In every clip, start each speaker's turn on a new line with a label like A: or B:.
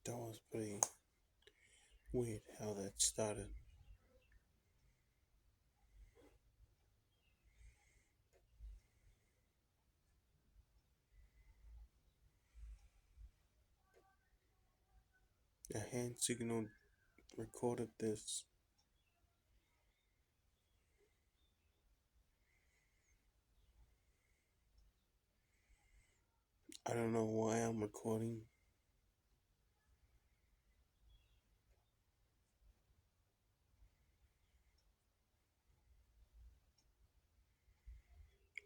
A: That was pretty weird how that started. A hand signal recorded this. I don't know why I'm recording.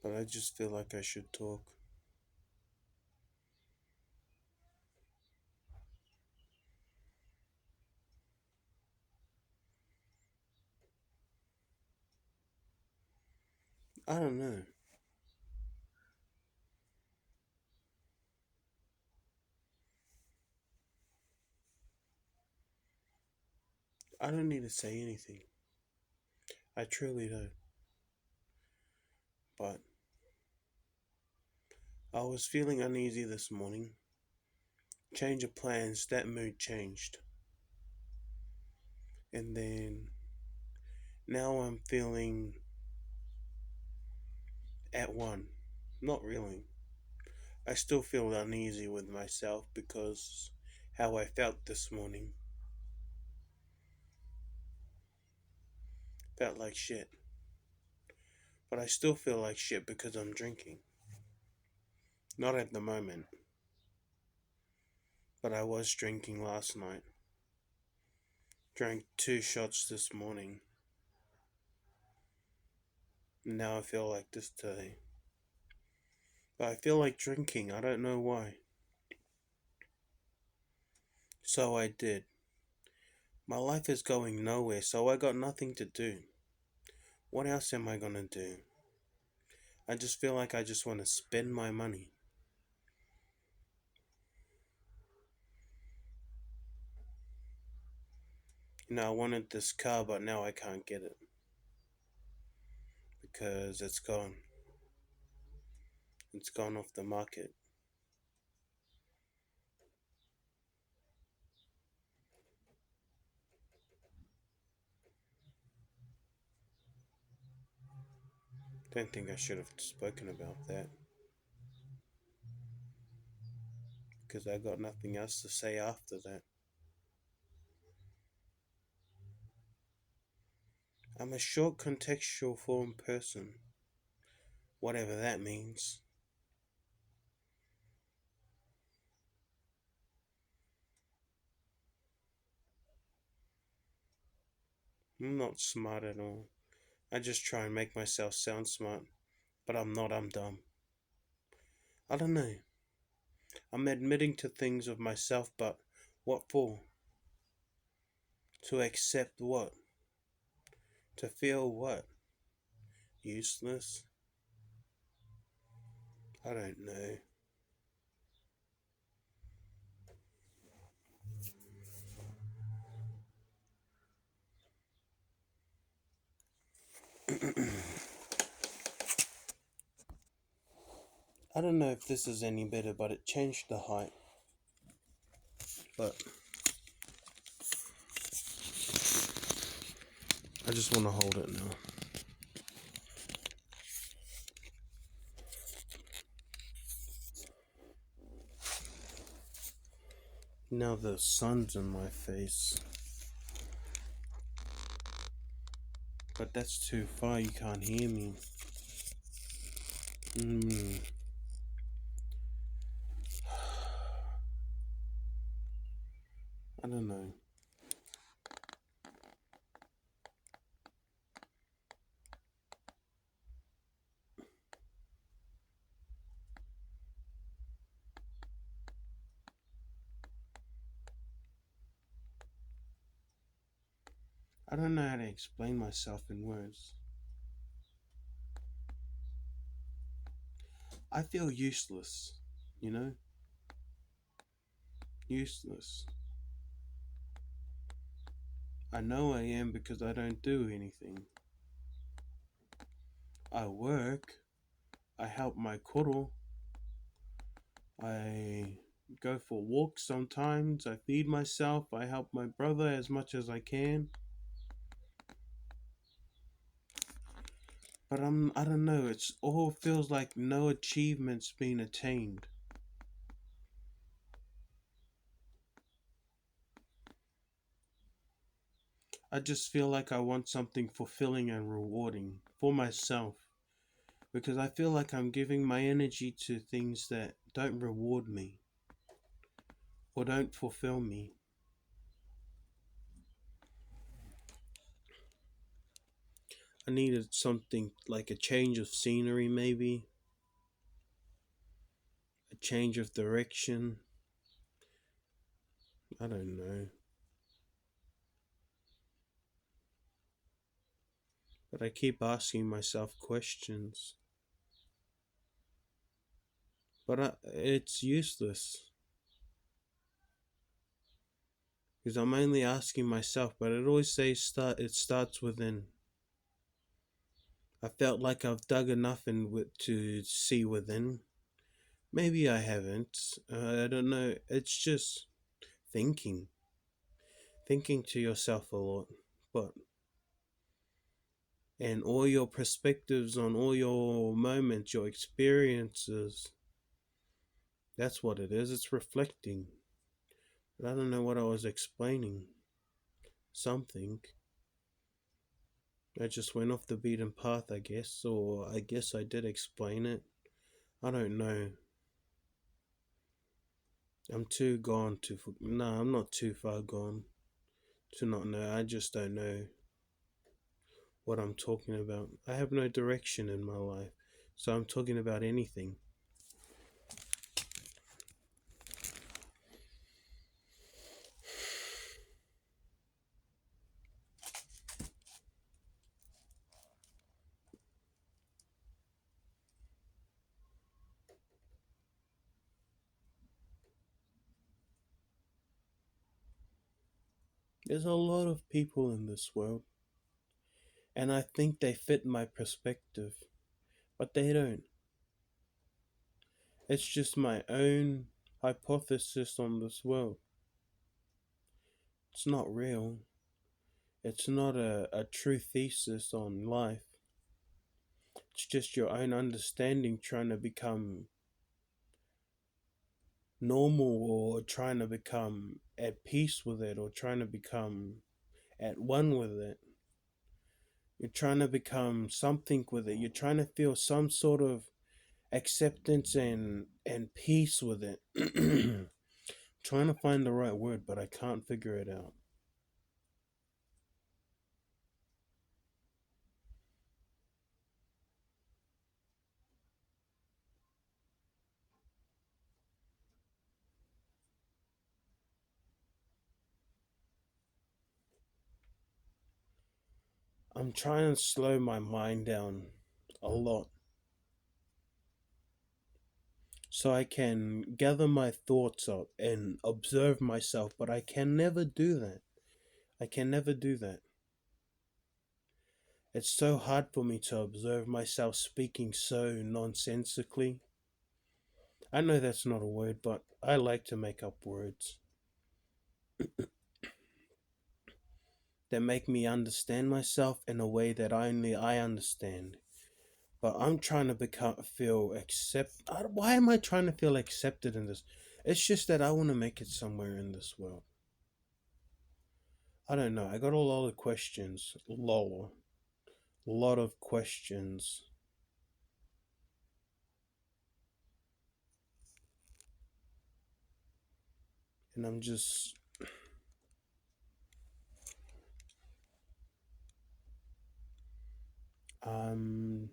A: But I just feel like I should talk. I don't know. I don't need to say anything. I truly don't. But I was feeling uneasy this morning. Change of plans, that mood changed. And then now I'm feeling at one. Not really. I still feel uneasy with myself because how I felt this morning felt like shit. But I still feel like shit because I'm drinking. Not at the moment, but I was drinking last night. Drank 2 shots this morning. Now I feel like this today. But I feel like drinking, I don't know why. So I did. My life is going nowhere, so I got nothing to do. What else am I gonna do? I just feel like I just want to spend my money. I wanted this car, but now I can't get it because it's gone. It's gone off the market. Don't think I should have spoken about that because I got nothing else to say after that. I'm a short contextual form person, whatever that means. I'm not smart at all. I just try and make myself sound smart, but I'm not, I'm dumb. I don't know. I'm admitting to things of myself, but what for? To accept what? To feel what? Useless? I don't know. I don't know if this is any better, but it changed the height. But I just want to hold it now. Now the sun's in my face. But that's too far, you can't hear me. Mm. I don't know. I don't know how to explain myself in words. I feel useless, you know? Useless. I know I am because I don't do anything. I work. I help my koro. I go for walks sometimes. I feed myself. I help my brother as much as I can. But I don't know, it's all feels like no achievement's been attained. I just feel like I want something fulfilling and rewarding for myself because I feel like I'm giving my energy to things that don't reward me or don't fulfill me. I needed something like a change of scenery, maybe a change of direction. I don't know. But I keep asking myself questions. But it's useless because I'm only asking myself. But it always says it starts within. I felt like I've dug enough to see within. Maybe I haven't. I don't know. It's just thinking, thinking to yourself a lot. But and all your perspectives on all your moments, your experiences. That's what it is. It's reflecting. But I don't know what I was explaining. Something. I just went off the beaten path, I guess, or I guess I did explain it. I don't know. I'm too gone to. No, I'm not too far gone to not know. I just don't know what I'm talking about. I have no direction in my life, so I'm talking about anything. There's a lot of people in this world, and I think they fit my perspective, but they don't. It's just my own hypothesis on this world. It's not real. It's not a true thesis on life. It's just your own understanding trying to become normal or trying to become at peace with it or trying to become at one with it. You're trying to become something with it. You're trying to feel some sort of acceptance and peace with it. Trying to find the right word, but I can't figure it out. I'm trying to slow my mind down a lot so I can gather my thoughts up and observe myself, but I can never do that. I can never do that. It's so hard for me to observe myself speaking so nonsensically. I know that's not a word, but I like to make up words that make me understand myself in a way that only I understand. But I'm trying to feel Why am I trying to feel accepted in this? It's just that I want to make it somewhere in this world. I don't know. I got a lot of questions. Lol. A lot of questions. And um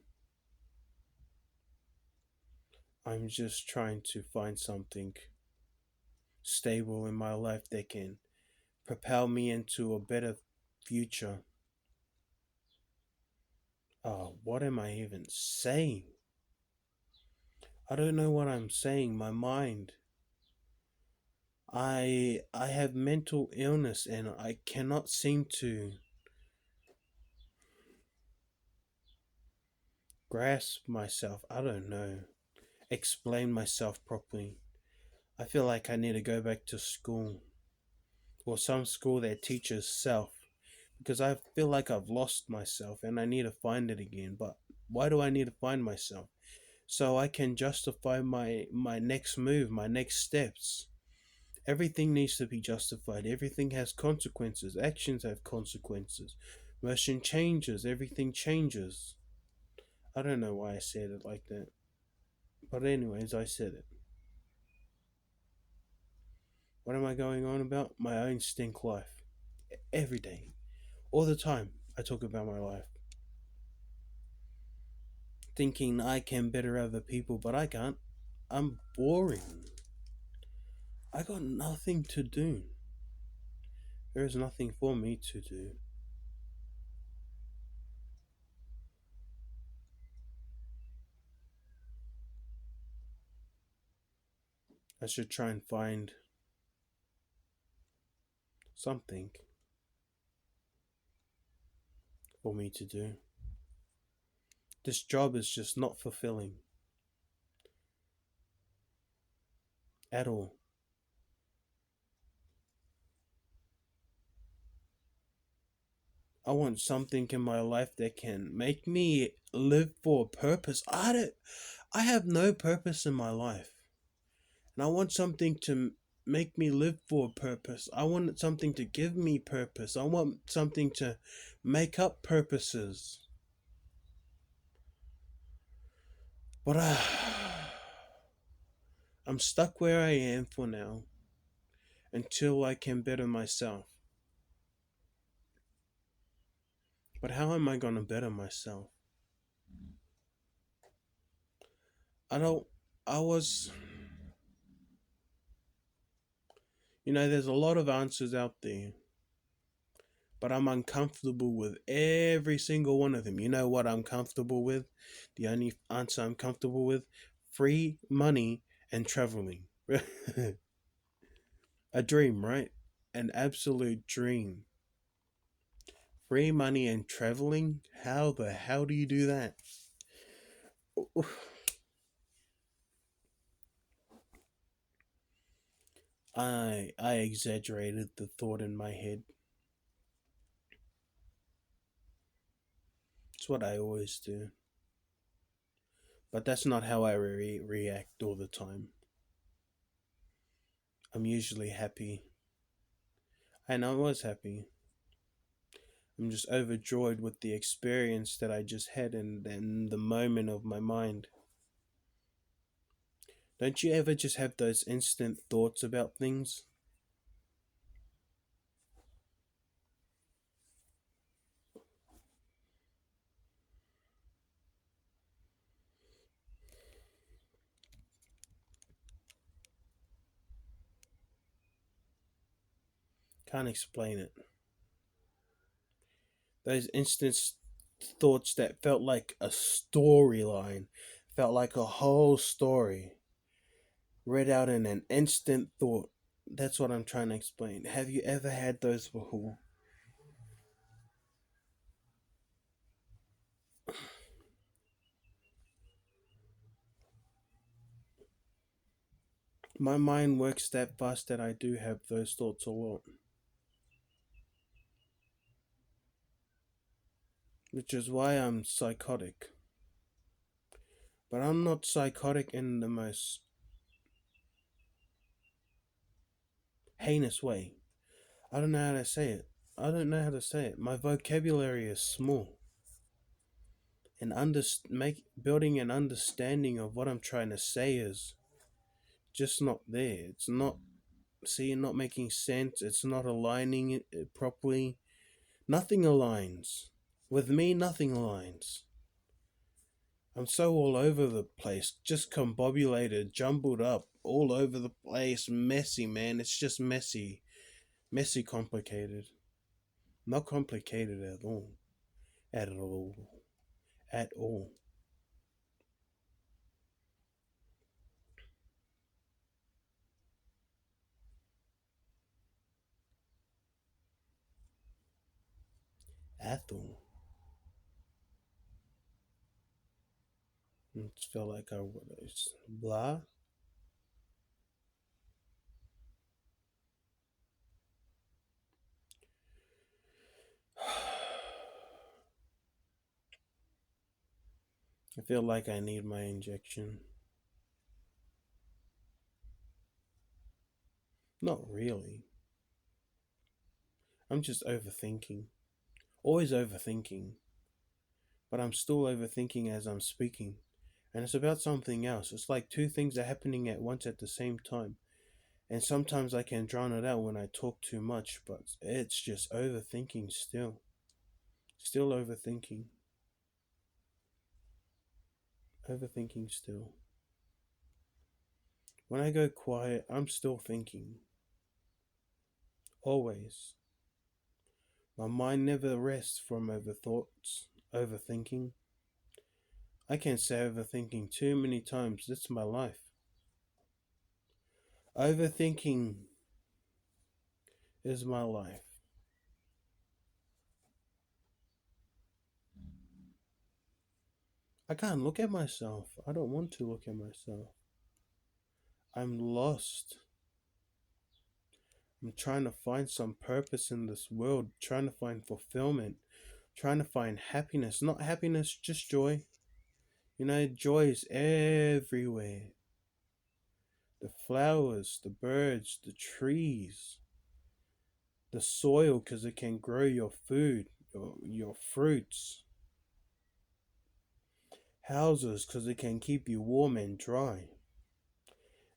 A: I'm just trying to find something stable in my life that can propel me into a better future. What am I even saying? I don't know what I'm saying. My mind. I have mental illness and I cannot seem to grasp myself. I don't know. Explain myself properly. I feel like I need to go back to school or some school that teaches self because I feel like I've lost myself and I need to find it again. But why do I need to find myself? So I can justify my next move, my next steps. Everything needs to be justified. Everything has consequences. Actions have consequences. Motion changes. Everything changes. I don't know why I said it like that. But anyways, I said it. What am I going on about? My own stink life. Every day. All the time I talk about my life. Thinking I can better other people, but I can't. I'm boring. I got nothing to do. There is nothing for me to do. I should try and find something for me to do. This job is just not fulfilling at all. I want something in my life that can make me live for a purpose. I have no purpose in my life. And I want something to make me live for a purpose. I want something to give me purpose. I want something to make up purposes. But I'm stuck where I am for now until I can better myself. But how am I going to better myself? I don't. I was. There's a lot of answers out there, but I'm uncomfortable with every single one of them. You know what I'm comfortable with? The only answer I'm comfortable with: free money and traveling. A dream, right? An absolute dream. Free money and traveling? How the hell do you do that? I exaggerated the thought in my head. It's what I always do. But that's not how I react all the time. I'm usually happy. And I was happy. I'm just overjoyed with the experience that I just had and the moment of my mind. Don't you ever just have those instant thoughts about things? Can't explain it. Those instant thoughts that felt like a storyline, felt like a whole story, read out in an instant thought. That's what I'm trying to explain. Have you ever had those before? My mind works that fast that I do have those thoughts a lot, which is why I'm psychotic. But I'm not psychotic in the most heinous way. I don't know how to say it. I don't know how to say it. My vocabulary is small, and building an understanding of what I'm trying to say is just not there. It's not not making sense. It's not aligning it properly. Nothing aligns. With me, nothing aligns. I'm so all over the place, just combobulated, jumbled up, all over the place, messy, man. It's just messy. Messy, complicated. Not complicated at all. At all. At all. At all. It felt like I was blah. I feel like I need my injection. Not really. I'm just overthinking. Always overthinking. But I'm still overthinking as I'm speaking. And it's about something else. It's like two things are happening at once at the same time. And sometimes I can drown it out when I talk too much, but it's just overthinking still. Still overthinking. Overthinking still. When I go quiet, I'm still thinking. Always. My mind never rests from overthoughts, overthinking. I can't say overthinking too many times. That's my life. Overthinking is my life. I can't look at myself. I don't want to look at myself. I'm lost. I'm trying to find some purpose in this world, trying to find fulfillment, trying to find happiness. Not happiness, just joy. You know, joy is everywhere. The flowers, the birds, the trees, the soil, because it can grow your food, your fruits. Houses, because it can keep you warm and dry.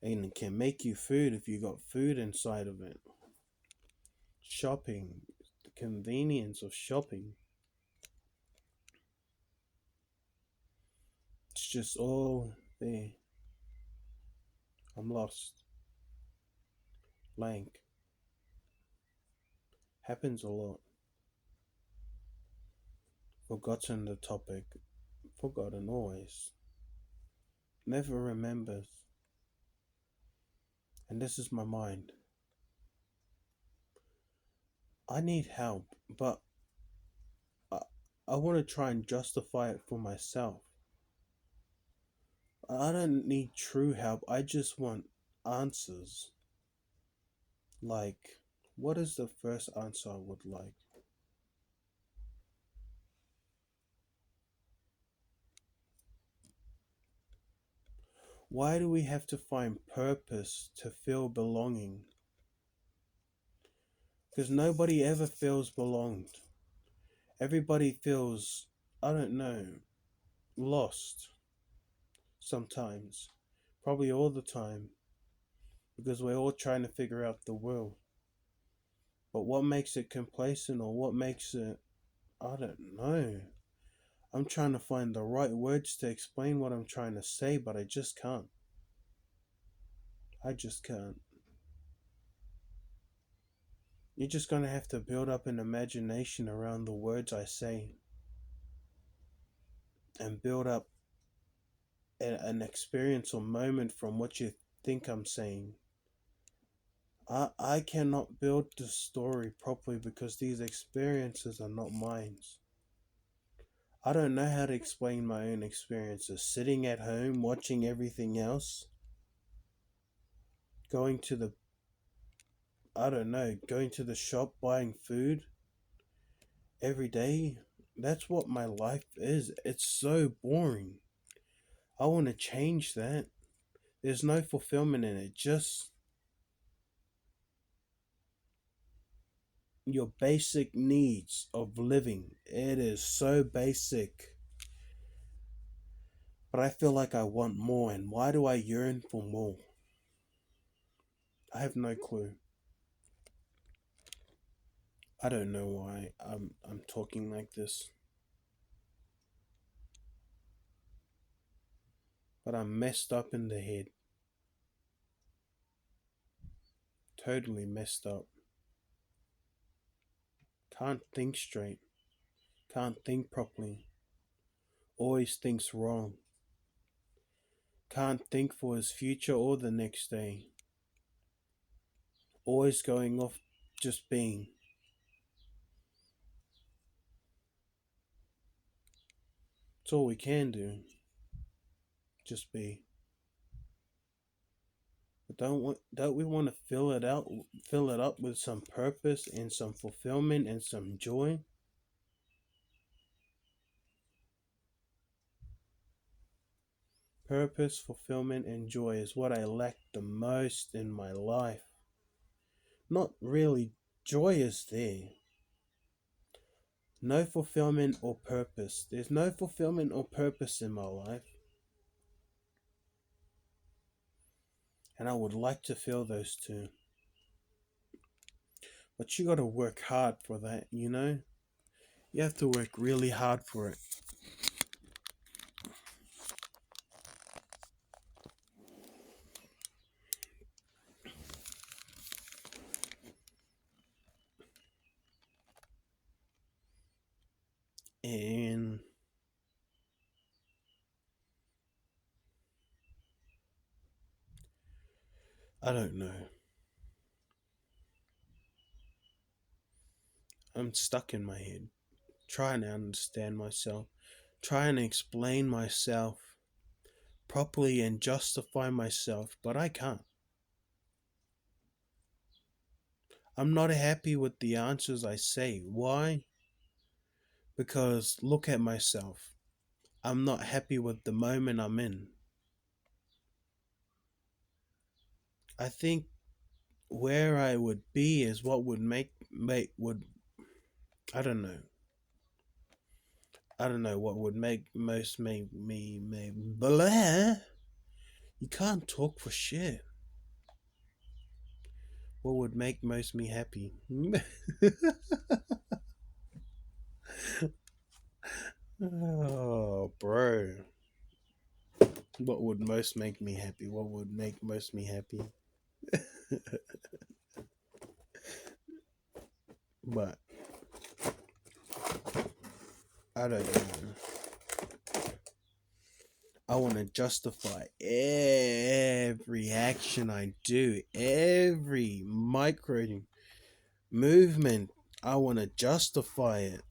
A: And it can make you food if you got food inside of it. Shopping, the convenience of shopping. It's just all there. I'm lost. Blank. Happens a lot. Forgotten the topic. Forgotten always. Never remembers. And this is my mind. I need help, but I, I want to try and justify it for myself. I don't need true help. I just want answers. Like, what is the first answer I would like? Why do we have to find purpose to feel belonging? Because nobody ever feels belonged. Everybody feels, I don't know, lost sometimes. Probably all the time. Because we're all trying to figure out the world. But what makes it complacent or what makes it, I don't know. I'm trying to find the right words to explain what I'm trying to say, but I just can't. I just can't. You're just gonna have to build up an imagination around the words I say and build up an experience or moment from what you think I'm saying. I cannot build the story properly because these experiences are not mine. I don't know how to explain my own experiences. Sitting at home, watching everything else, going to the, I don't know, going to the shop, buying food every day. That's what my life is. It's so boring. I want to change that. There's no fulfillment in it. Just your basic needs of living. It is so basic. But I feel like I want more. And why do I yearn for more? I have no clue. I don't know why I'm talking like this. But I'm messed up in the head. Totally messed up. Can't think straight. Can't think properly. Always thinks wrong. Can't think for his future or the next day. Always going off just being. It's all we can do. Just be. But don't we want to fill it up with some purpose and some fulfillment and some joy? Purpose, fulfillment, and joy is what I lack the most in my life. Not really joy is there. No fulfillment or purpose. There's no fulfillment or purpose in my life. And I would like to feel those two. But you gotta work hard for that, you know? You have to work really hard for it. And I don't know. I'm stuck in my head, trying to understand myself, trying to explain myself properly and justify myself, but I can't. I'm not happy with the answers I say. Why? Because look at myself. I'm not happy with the moment I'm in. I think where I would be is what would make would I don't know. I don't know what would make most me blah. You can't talk for shit. What would make most me happy? Oh, bro. What would most make me happy? What would make most me happy? But I don't know. I want to justify every action I do, every micro movement. I want to justify it.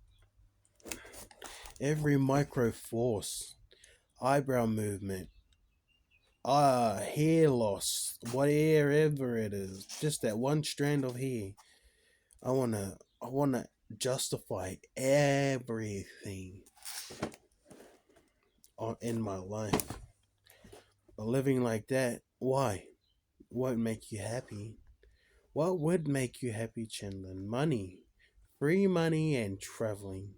A: Every micro force, eyebrow movement, hair loss, whatever it is, just that one strand of hair. I wanna justify everything in my life. Living like that, why? What would make you happy? What would make you happy, Chandler? Money, free money, and traveling.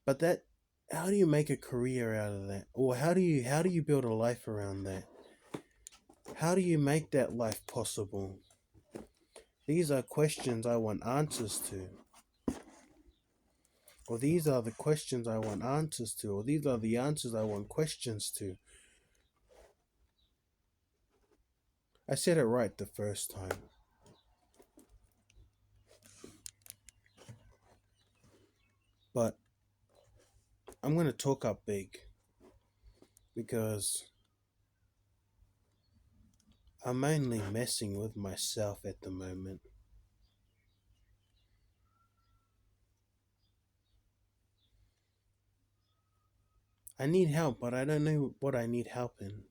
A: But that, how do you make a career out of that? Or how do you build a life around that? How do you make that life possible? These are questions I want answers to. Or these are the questions I want answers to. Or these are the answers I want questions to. I said it right the first time. But I'm going to talk up big. Because I'm mainly messing with myself at the moment. I need help, but I don't know what I need help in.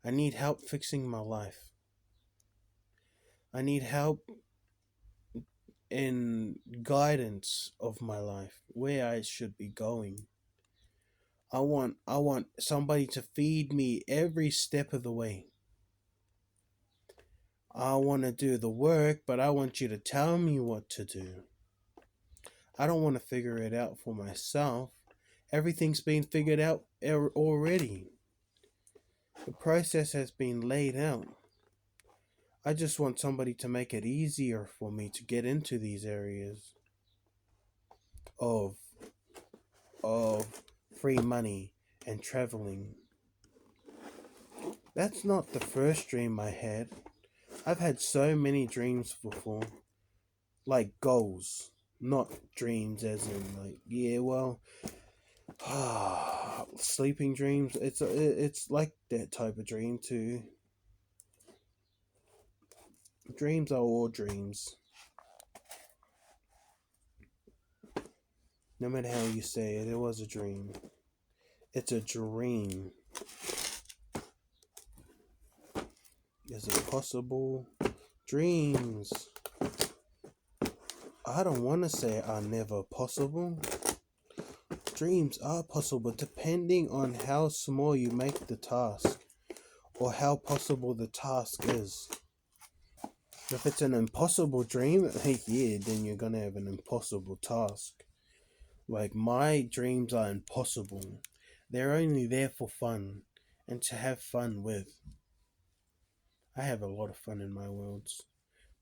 A: I need help fixing my life. I need help in guidance of my life, where I should be going. I want somebody to feed me every step of the way. I want to do the work, but I want you to tell me what to do. I don't want to figure it out for myself. Everything's been figured out already. The process has been laid out. I just want somebody to make it easier for me to get into these areas of free money and traveling. That's not the first dream I had. I've had so many dreams before. Like goals, not dreams as in like, yeah, well, sleeping dreams. It's like that type of dream too. Dreams are all dreams. No matter how you say it, it was a dream. It's a dream. Is it possible? Dreams. I don't want to say are never possible. dreams are possible depending on how small you make the task or how possible the task is. If it's an impossible dream, yeah, then you're gonna have an impossible task. Like, my dreams are impossible. They're only there for fun and to have fun with. I have a lot of fun in my worlds,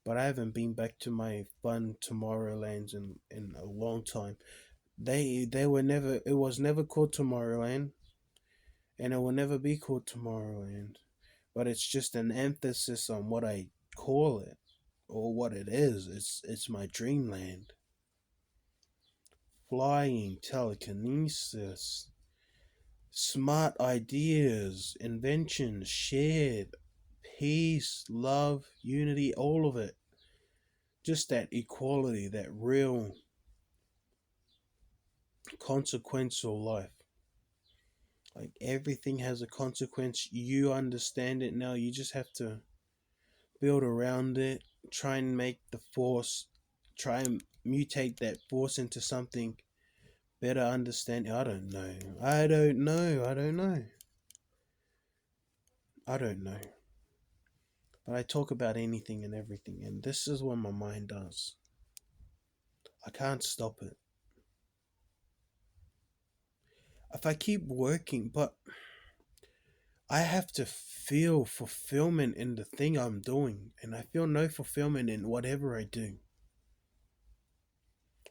A: but I haven't been back to my fun Tomorrowlands in a long time. They were never, it was never called Tomorrowland, and it will never be called Tomorrowland. But it's just an emphasis on what I call it or what it is. It's my dreamland. Flying, telekinesis, smart ideas, inventions, shared, peace, love, unity, all of it. Just that equality, that real consequential life. Like, everything has a consequence. You understand it now. You just have to build around it, try and make the force, try and mutate that force into something better understand. I don't know. I don't know. I don't know. I don't know. But I talk about anything and everything, and this is what my mind does. I can't stop it. If I keep working, but I have to feel fulfillment in the thing I'm doing, and I feel no fulfillment in whatever I do.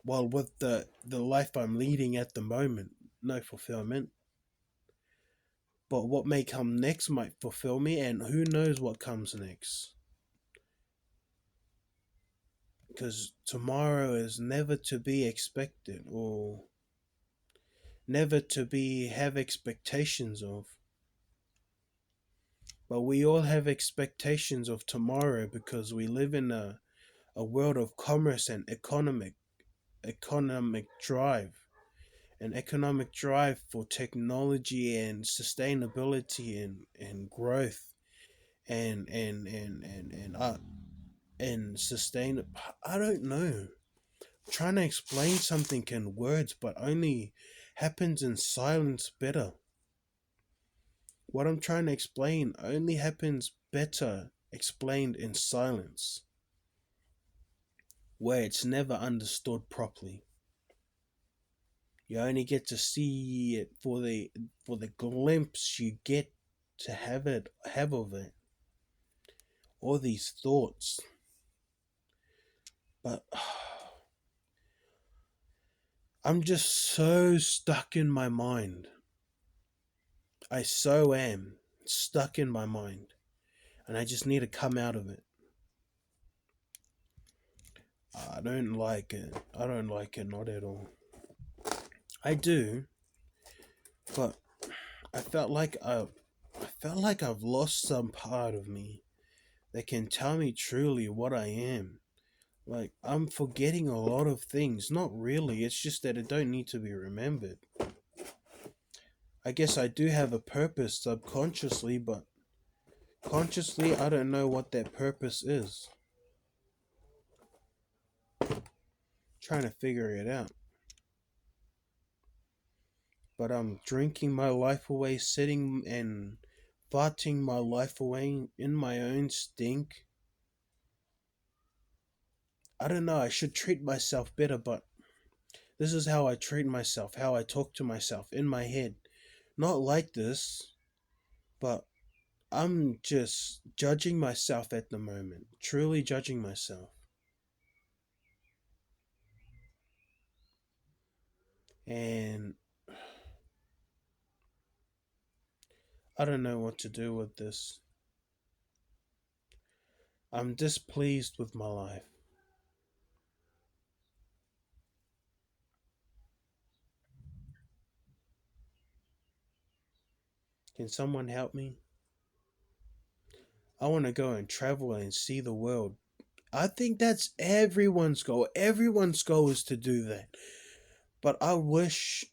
A: Well, with the life I'm leading at the moment, no fulfillment. But what may come next might fulfill me, and who knows what comes next. Because tomorrow is never to be expected, or never to be have expectations of. But we all have expectations of tomorrow because we live in a world of commerce and economic drive. An economic drive for technology and sustainability and growth and and sustain. I don't know. Trying to explain something in words, but only happens in silence better. What I'm trying to explain only happens better explained in silence, where it's never understood properly. You only get to see it for the glimpse you get to have of it. All these thoughts. But I'm just so stuck in my mind. I so am stuck in my mind. And I just need to come out of it. I don't like it. I don't like it, not at all. I do, but I felt like I've lost some part of me that can tell me truly what I am. Like, I'm forgetting a lot of things. Not really, it's just that it don't need to be remembered. I guess I do have a purpose subconsciously, but consciously I don't know what that purpose is. Trying to figure it out. But I'm drinking my life away, sitting and farting my life away in my own stink. I don't know, I should treat myself better, but this is how I treat myself, how I talk to myself in my head. Not like this, but I'm just judging myself at the moment, truly judging myself. And I don't know what to do with this. I'm displeased with my life. Can someone help me? I want to go and travel and see the world. I think that's everyone's goal. Everyone's goal is to do that. But I wish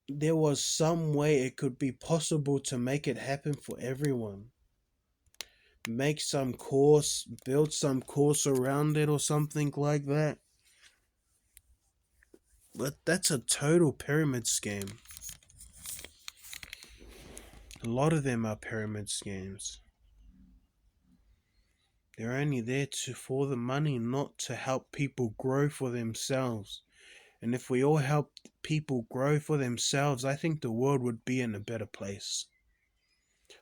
A: there was some way it could be possible to make it happen for everyone. Make some course, build some course around it or something like that. But that's a total pyramid scam. A lot of them are pyramid scams. They're only there for the money, not to help people grow for themselves. And if we all helped people grow for themselves, I think the world would be in a better place.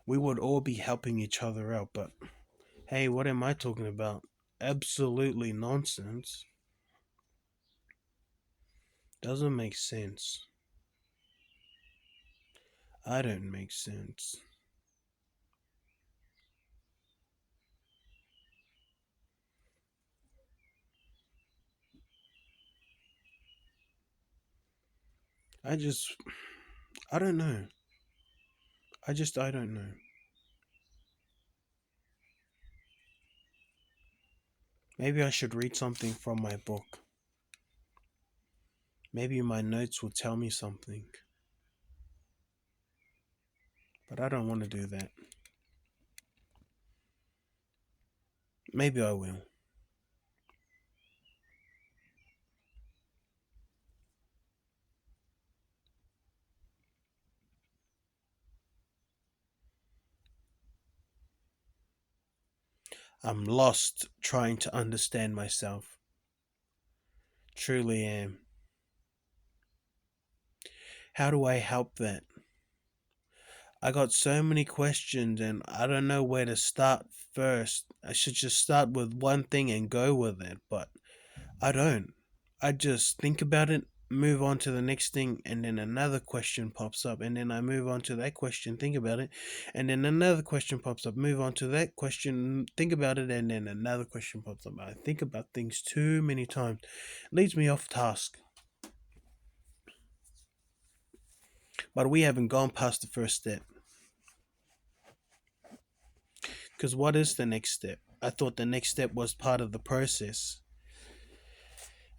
A: We would all be helping each other out. But hey, what am I talking about? Absolutely nonsense. Doesn't make sense. I don't make sense. I just, I don't know. I don't know. Maybe I should read something from my book. Maybe my notes will tell me something. But I don't want to do that. Maybe I will. I'm lost trying to understand myself. Truly am. How do I help that? I got so many questions and I don't know where to start first. I should just start with one thing and go with it, but I don't. I just think about it, move on to the next thing, and then another question pops up, and then I move on to that question, think about it, and then another question pops up, move on to that question, think about it, and then another question pops up. I think about things too many times. It leads me off task. But we haven't gone past the first step. Because what is the next step? I thought the next step was part of the process.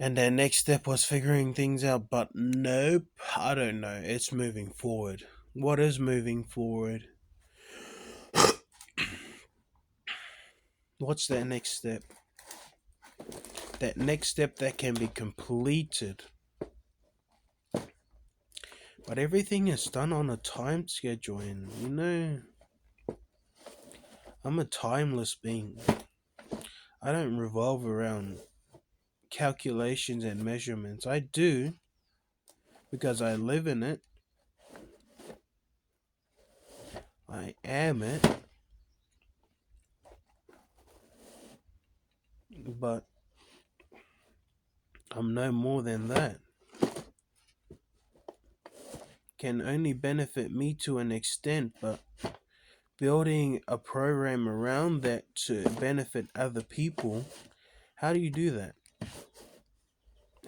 A: And the next step was figuring things out, but nope, I don't know. It's moving forward. What is moving forward? What's that next step? That next step that can be completed. But everything is done on a time schedule, and I'm a timeless being. I don't revolve around calculations and measurements. I do because I live in it. I am it. But I'm no more than that. Can only benefit me to an extent, but building a program around that to benefit other people, how do you do that?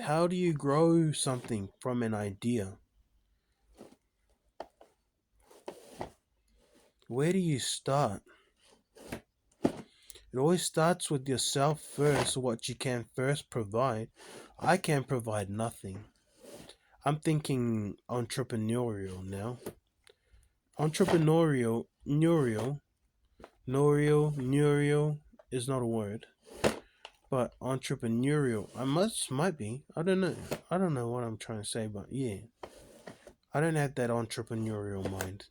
A: How do you grow something from an idea? Where do you start? It always starts with yourself first, what you can first provide. I can provide nothing. I'm thinking entrepreneurial now. Entrepreneurial, neurial is not a word, but entrepreneurial. Might be. I don't know. I don't know what I'm trying to say, but yeah, I don't have that entrepreneurial mind.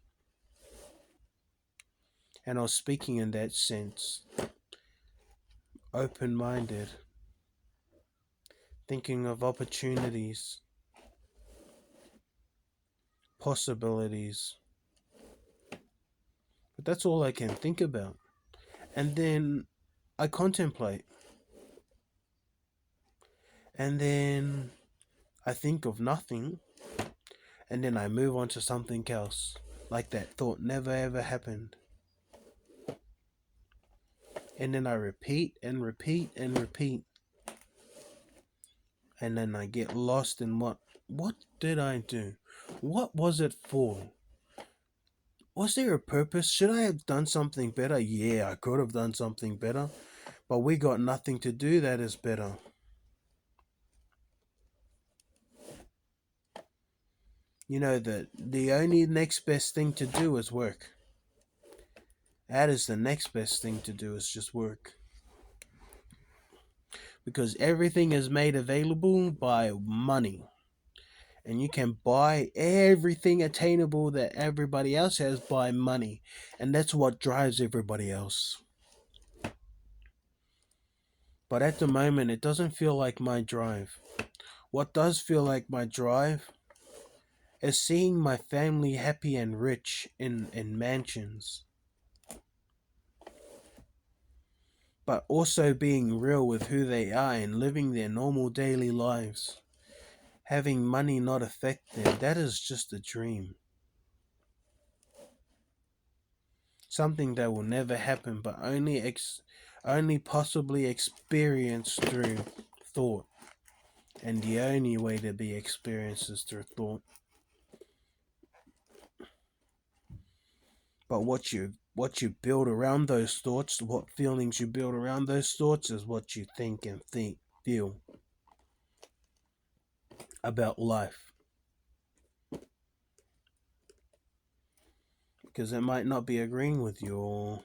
A: And I was speaking in that sense, open minded, thinking of opportunities, possibilities. But that's all I can think about. And then I contemplate. And then I think of nothing. And then I move on to something else. Like that thought never ever happened. And then I repeat and repeat and repeat. And then I get lost in what did I do? What was it for? Was there a purpose? Should I have done something better? Yeah, I could have done something better. But we got nothing to do that is better. You know that the only next best thing to do is work. That is the next best thing to do is just work. Because everything is made available by money. and you can buy everything attainable that everybody else has by money, and that's what drives everybody else. But at the moment, it doesn't feel like my drive. What does feel like my drive is seeing my family happy and rich in mansions, but also being real with who they are and living their normal daily lives. Having money not affect them, that is just a dream. Something that will never happen, but only possibly experienced through thought. And the only way to be experienced is through thought. But what you build around those thoughts, what feelings you build around those thoughts, is what you think and feel about life. Because it might not be agreeing with you, or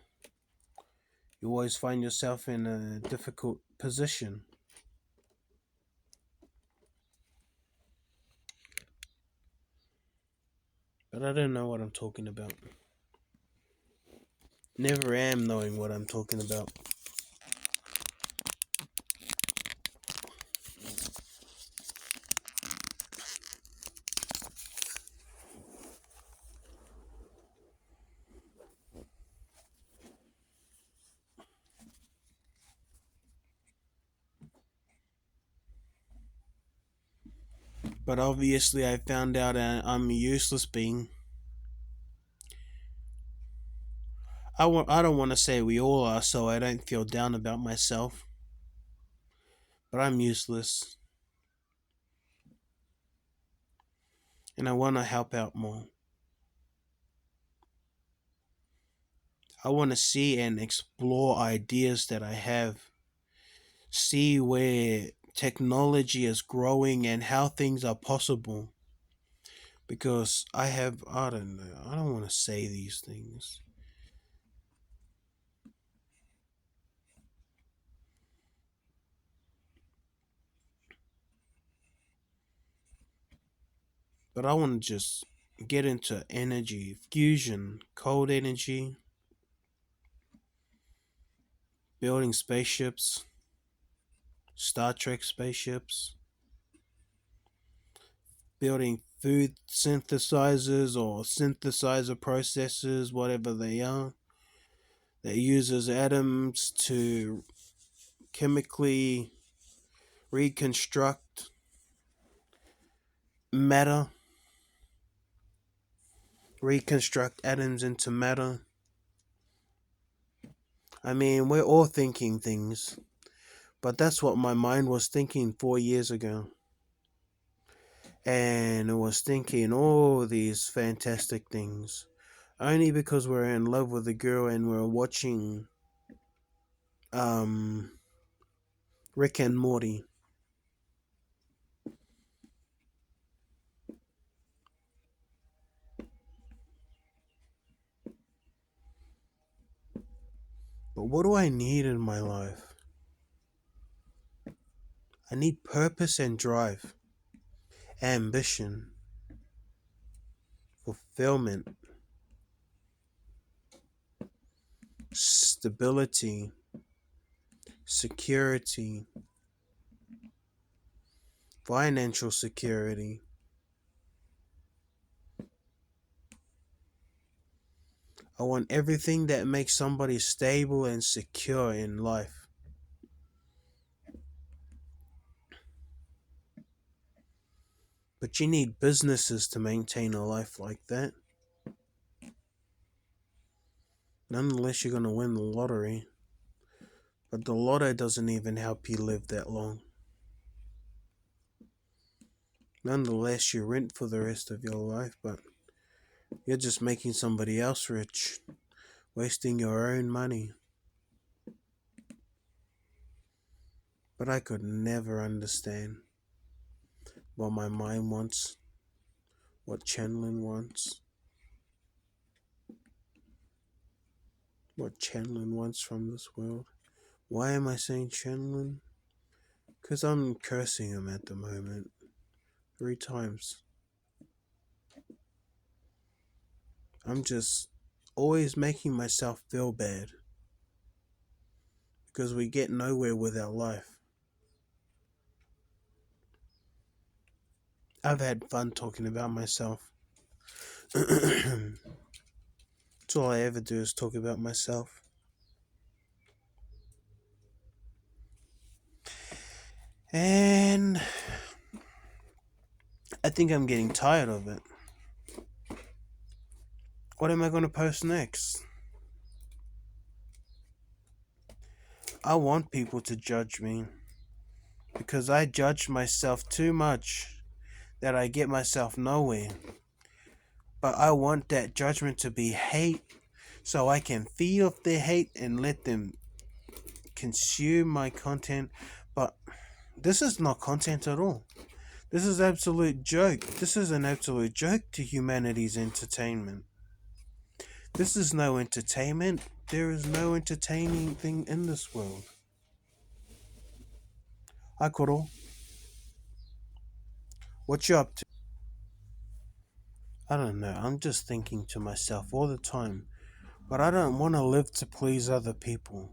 A: you always find yourself in a difficult position. But I don't know what I'm talking about. Never am knowing what I'm talking about. But obviously, I found out I'm a useless being. I don't want to say we all are, so I don't feel down about myself. But I'm useless, and I want to help out more. I want to see and explore ideas that I have, see where technology is growing and how things are possible. Because I don't know, I don't want to say these things. But I want to just get into energy, fusion, cold energy, building spaceships, Star Trek spaceships, building food synthesizers or synthesizer processors, whatever they are, that uses atoms to chemically reconstruct matter, reconstruct atoms into matter. I mean, we're all thinking things, but that's what my mind was thinking 4 years ago. And it was thinking all these fantastic things. Only because we're in love with a girl and we're watching um Rick and Morty. But what do I need in my life? I need purpose and drive, ambition, fulfillment, stability, security, financial security. I want everything that makes somebody stable and secure in life. But you need businesses to maintain a life like that. Not unless you're going to win the lottery. But the lotto doesn't even help you live that long. Nonetheless, you rent for the rest of your life, but you're just making somebody else rich, wasting your own money. But I could never understand what my mind wants, what Chenlin wants, what Chenlin wants from this world. Why am I saying Chenlin? Because I'm cursing him at the moment. 3 times. I'm just always making myself feel bad because we get nowhere with our life. I've had fun talking about myself. That's all I ever do is talk about myself. And I think I'm getting tired of it. What am I going to post next? I want people to judge me because I judge myself too much that I get myself nowhere. But I want that judgment to be hate so I can feed off their hate and let them consume my content. But this is not content at all. This is absolute joke. This is an absolute joke to humanity's entertainment. This is no entertainment. There is no entertaining thing in this world. Hi, Koro. What you up to? I don't know. I'm just thinking to myself all the time. But I don't want to live to please other people.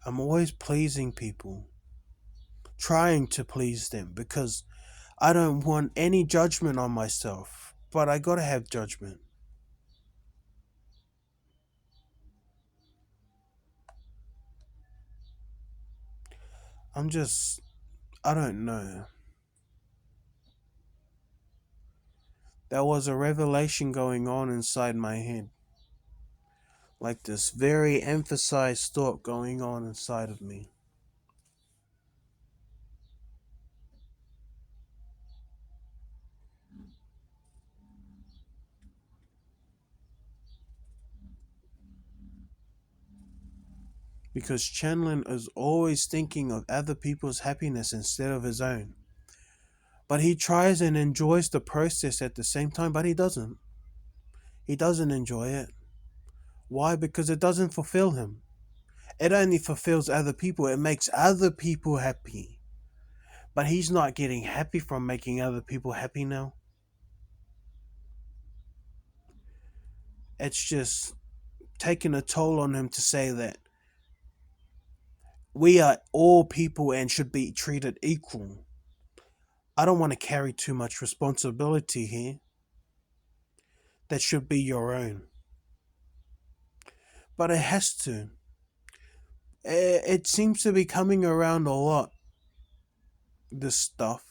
A: I'm always pleasing people. Trying to please them because I don't want any judgment on myself. But I gotta have judgment. I'm just. I don't know. There was a revelation going on inside my head. Like this very emphasized thought going on inside of me. Because Chenlin is always thinking of other people's happiness instead of his own. But he tries and enjoys the process at the same time, but he doesn't. He doesn't enjoy it. Why? Because it doesn't fulfill him. It only fulfills other people. It makes other people happy. But he's not getting happy from making other people happy now. It's just taking a toll on him to say that we are all people and should be treated equal. I don't want to carry too much responsibility here. That should be your own. But it has to. It seems to be coming around a lot, this stuff.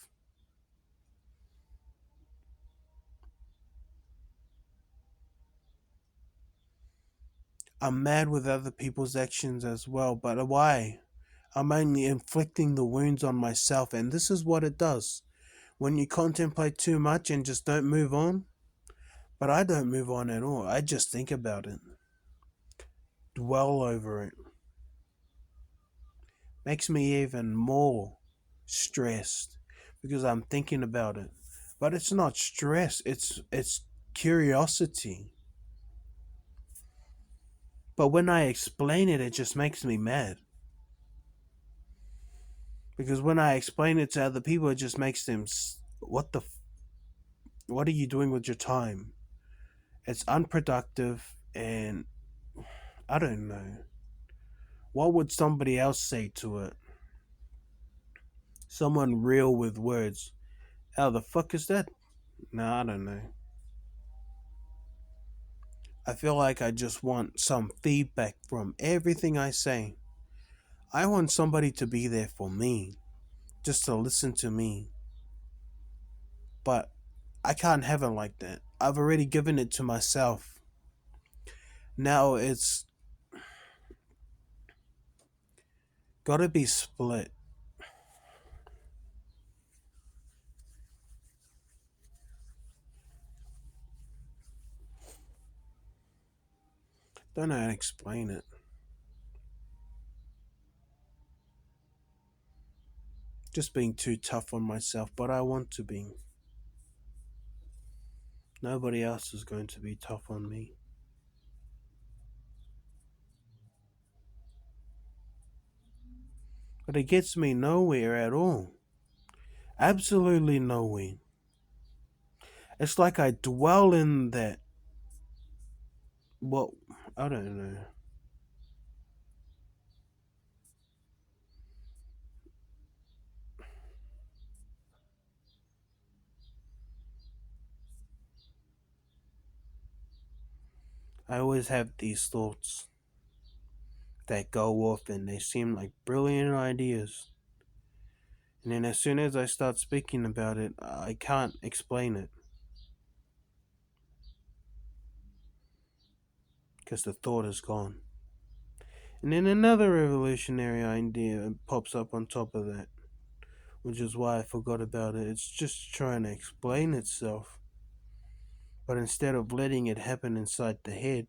A: I'm mad with other people's actions as well, but why? I'm only inflicting the wounds on myself, and this is what it does. When you contemplate too much and just don't move on, but I don't move on at all. I just think about it, dwell over it. Makes me even more stressed because I'm thinking about it. But it's not stress, it's curiosity. But when I explain it, it just makes me mad. Because when I explain it to other people, it just makes them, what are you doing with your time? It's unproductive, and I don't know. What would somebody else say to it? Someone real with words. How the fuck is that? No, I don't know. I feel like I just want some feedback from everything I say. I want somebody to be there for me, just to listen to me. But I can't have it like that. I've already given it to myself. Now it's gotta be split. Don't know how to explain it. Just being too tough on myself, but I want to be. Nobody else is going to be tough on me. But it gets me nowhere at all. Absolutely nowhere. It's like I dwell in that. Well, I don't know. I always have these thoughts that go off and they seem like brilliant ideas. And then as soon as I start speaking about it, I can't explain it because the thought is gone. And then another revolutionary idea pops up on top of that, which is why I forgot about it. It's just trying to explain itself. But instead of letting it happen inside the head,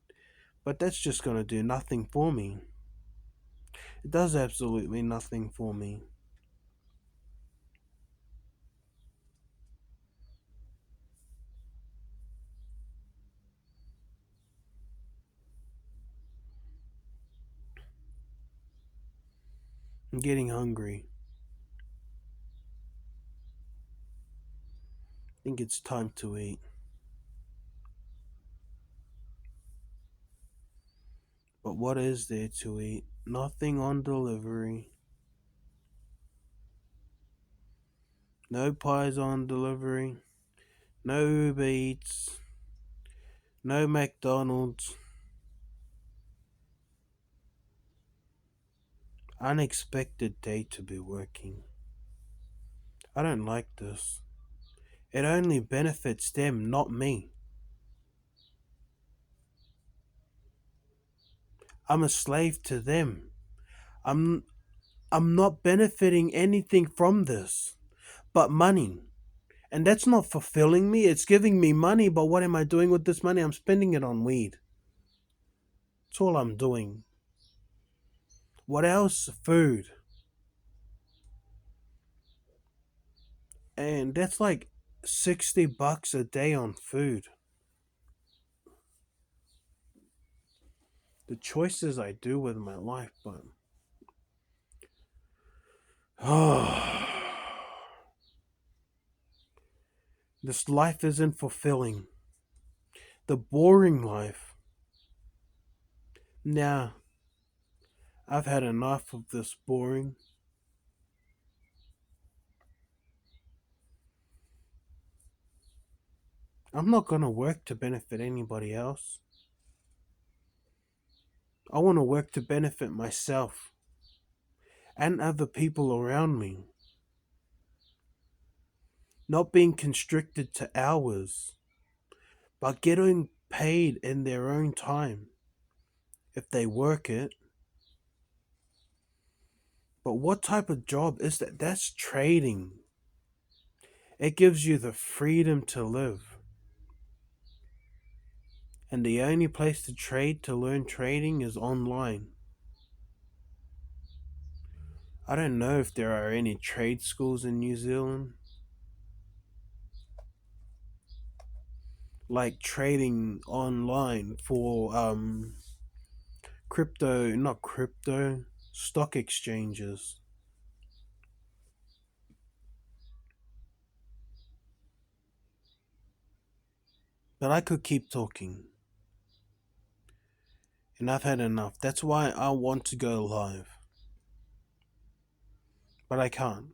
A: but that's just going to do nothing for me. It does absolutely nothing for me. I'm getting hungry. I think it's time to eat. But what is there to eat? Nothing on delivery. No pies on delivery. No Uber Eats. No McDonald's. Unexpected day to be working. I don't like this. It only benefits them, not me. I'm a slave to them. I'm I'm not benefiting anything from this but money. And that's not fulfilling me. It's giving me money, but what am I doing with this money? I'm spending it on weed. That's all I'm doing. What else? Food. And that's like $60 a day on food. The choices I do with my life, but oh, this life isn't fulfilling. The boring life. Nah, I've had enough of this boring. I'm not gonna work to benefit anybody else. I want to work to benefit myself and other people around me. Not being constricted to hours, but getting paid in their own time if they work it. But what type of job is that? That's trading. It gives you the freedom to live. And the only place to trade to learn trading is online. I don't know if there are any trade schools in New Zealand. Like trading online for crypto, not crypto, stock exchanges. But I could keep talking. And I've had enough. That's why I want to go live. But I can't.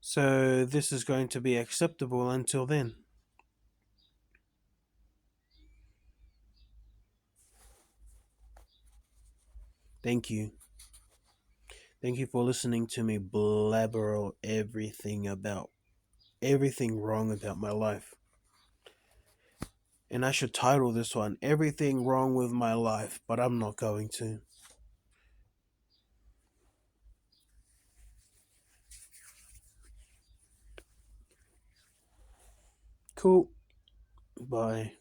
A: So this is going to be acceptable until then. Thank you. Thank you for listening to me blabber everything wrong about my life. And I should title this one Everything Wrong with My Life, but I'm not going to. Cool. Bye.